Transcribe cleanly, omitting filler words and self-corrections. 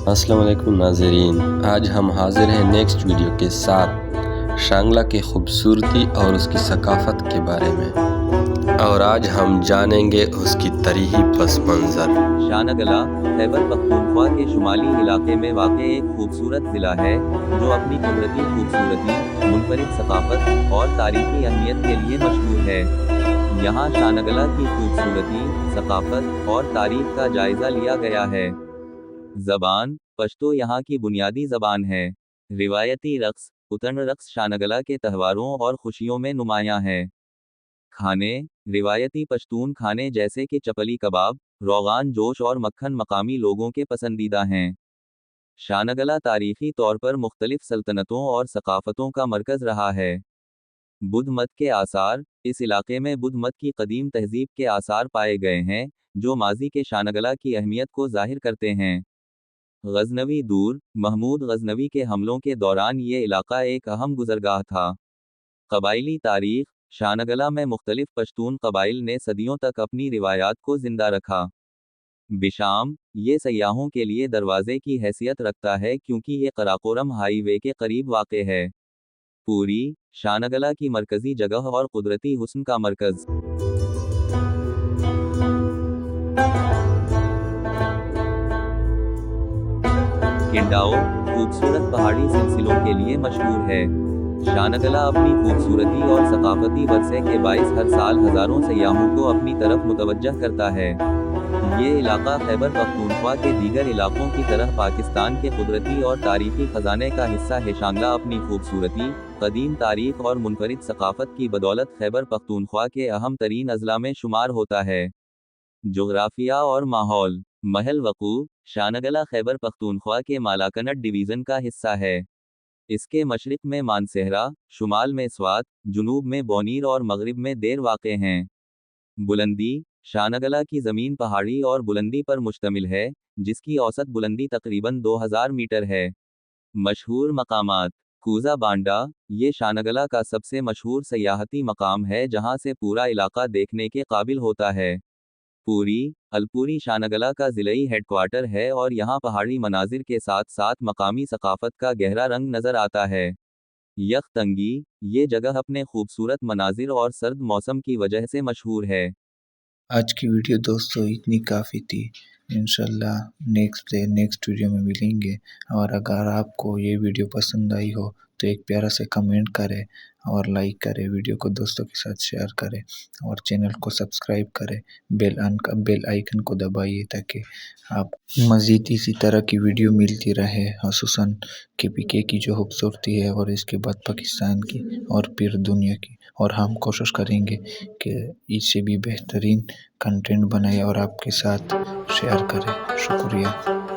السلام علیکم ناظرین، آج ہم حاضر ہیں نیکسٹ ویڈیو کے ساتھ شانگلہ کی خوبصورتی اور اس کی ثقافت کے بارے میں، اور آج ہم جانیں گے اس کی تاریخی پس منظر۔ شانگلہ خیبر پختونخوا کے شمالی علاقے میں واقع ایک خوبصورت ضلع ہے جو اپنی قدرتی خوبصورتی، منفرد ثقافت اور تاریخی اہمیت کے لیے مشہور ہے۔ یہاں شانگلہ کی خوبصورتی، ثقافت اور تاریخ کا جائزہ لیا گیا ہے۔ زبان پشتو یہاں کی بنیادی زبان ہے۔ روایتی رقص اتن رقص شانگلہ کے تہواروں اور خوشیوں میں نمایاں ہے۔ کھانے روایتی پشتون کھانے جیسے کہ چپلی کباب، روغان جوش اور مکھن مقامی لوگوں کے پسندیدہ ہیں۔ شانگلہ تاریخی طور پر مختلف سلطنتوں اور ثقافتوں کا مرکز رہا ہے۔ بدھ مت کے آثار اس علاقے میں بدھ مت کی قدیم تہذیب کے آثار پائے گئے ہیں جو ماضی کے شانگلہ کی اہمیت کو ظاہر کرتے ہیں۔ غزنوی دور محمود غزنوی کے حملوں کے دوران یہ علاقہ ایک اہم گزرگاہ تھا۔ قبائلی تاریخ شانگلہ میں مختلف پشتون قبائل نے صدیوں تک اپنی روایات کو زندہ رکھا۔ بشام یہ سیاحوں کے لیے دروازے کی حیثیت رکھتا ہے کیونکہ یہ قراقورم ہائی وے کے قریب واقع ہے۔ پوری شانگلہ کی مرکزی جگہ اور قدرتی حسن کا مرکز۔ کنڈاؤ خوبصورت پہاڑی سلسلوں کے لیے مشہور ہے۔ شانگلہ اپنی خوبصورتی اور ثقافتی ورثے کے باعث ہر سال ہزاروں سیاحوں کو اپنی طرف متوجہ کرتا ہے۔ یہ علاقہ خیبر پختونخوا کے دیگر علاقوں کی طرح پاکستان کے قدرتی اور تاریخی خزانے کا حصہ ہے۔ شانگلہ اپنی خوبصورتی، قدیم تاریخ اور منفرد ثقافت کی بدولت خیبر پختونخوا کے اہم ترین اضلاع میں شمار ہوتا ہے۔ جغرافیہ اور ماحول محل وقوع شانگلہ خیبر پختونخوا کے مالاکنڈ ڈویژن کا حصہ ہے۔ اس کے مشرق میں مانسہرہ، شمال میں سوات، جنوب میں بونیر اور مغرب میں دیر واقع ہیں۔ بلندی شانگلہ کی زمین پہاڑی اور بلندی پر مشتمل ہے جس کی اوسط بلندی تقریباً 2000 میٹر ہے۔ مشہور مقامات کوزہ بانڈہ یہ شانگلہ کا سب سے مشہور سیاحتی مقام ہے جہاں سے پورا علاقہ دیکھنے کے قابل ہوتا ہے۔ پوری الپوری شانگلہ کا ضلعی ہیڈ کوارٹر ہے اور یہاں پہاڑی مناظر کے ساتھ ساتھ مقامی ثقافت کا گہرا رنگ نظر آتا ہے۔ یک تنگی یہ جگہ اپنے خوبصورت مناظر اور سرد موسم کی وجہ سے مشہور ہے۔ آج کی ویڈیو دوستو اتنی کافی تھی۔ انشاءاللہ نیکسٹ ویڈیو میں ملیں گے، اور اگر آپ کو یہ ویڈیو پسند آئی ہو تو ایک پیارا سے کمنٹ کرے اور لائک کرے، ویڈیو کو دوستوں کے ساتھ شیئر کرے اور چینل کو سبسکرائب کرے، بیل آئیکن کو دبائیے تاکہ آپ مزید اسی طرح کی ویڈیو ملتی رہے، خصوصاً KPK کی جو خوبصورتی ہے اور اس کے بعد پاکستان کی اور پھر دنیا کی، اور ہم کوشش کریں گے کہ اس سے بھی بہترین کنٹینٹ بنائے اور آپ کے ساتھ شیئر کریں۔ شکریہ۔